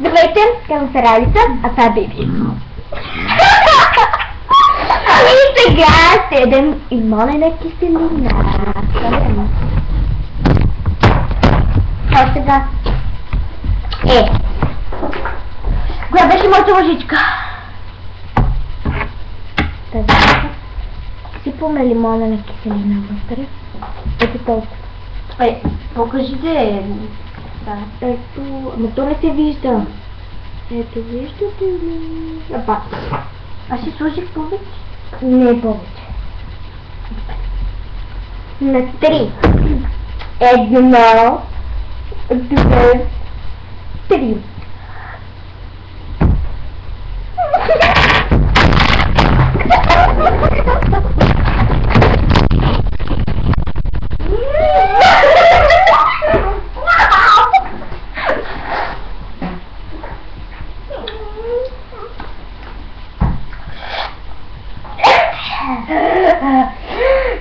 Здравейте, казвам се Ралица, а това е Биби. И сега ще ядем лимонена киселина. Още сега. Коя беше моята лъжичка? Така. Сипваме лимонена киселина вътре. Ето толкова. Покажите. Да, ето, ама то не се вижда. Ето, виждате ли? Апа. Аз си сложих повече. Не повече. На 3. 1, 2, 3.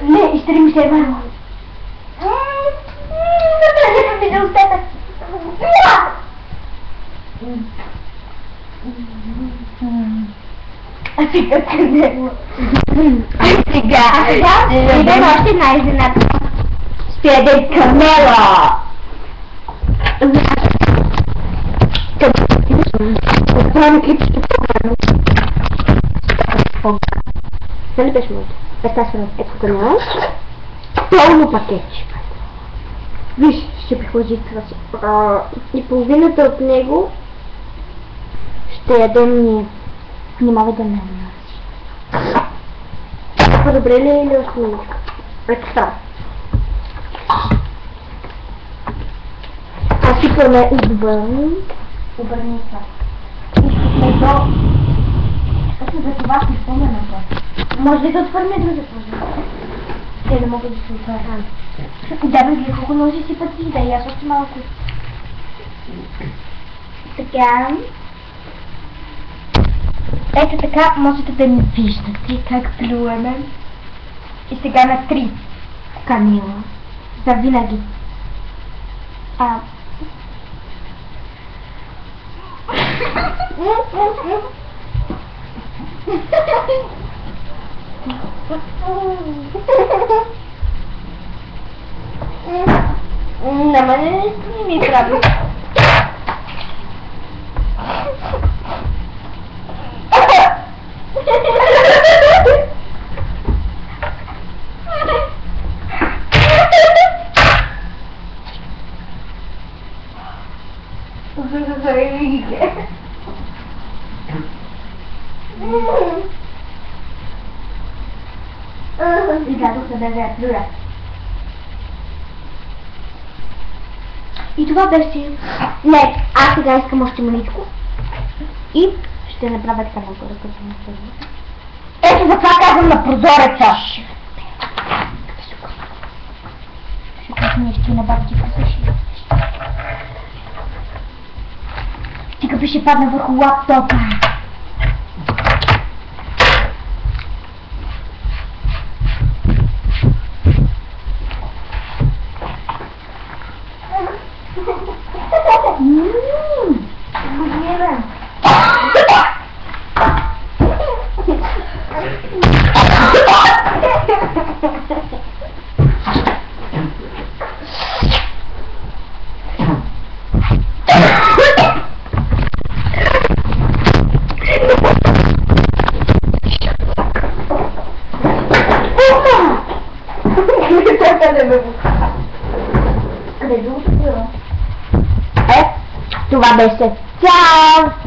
Не, изтри ми се е върво. Не ми да устата. А сега къде? А сега идем още една изненада. Ще ядем камела. Отправяме клипчето по-гано. Нали беше моето? Естествено, ето камела. Пълно пакетче. Виж, ще прихложи това. И половината от него ще ядем ние. Не мога да не намеря. По-добре ли или още не? Ето това. А сипваме отвън. Обърни това. Искахме до... Ето за това си спомня на това. Може ли да отвърне друга сложа? Те да могат да се отвърнат. Да, бе, колко ножи си пъти да и аз още малко. Така. Ето така можете да ни виждате как плюеме. И сега на 3. Камила. За винаги. На мене не ми прави. И дадох да бе плюя. И това беше... Не, аз сега искам още маличко. И ще направя така нагоре, като не се вижда. Ето за това казвам на прозореца! Ще нещо на бабки посъщи. Тика би ще падна върху лаптопа. Гуднева. Това беше. Чао!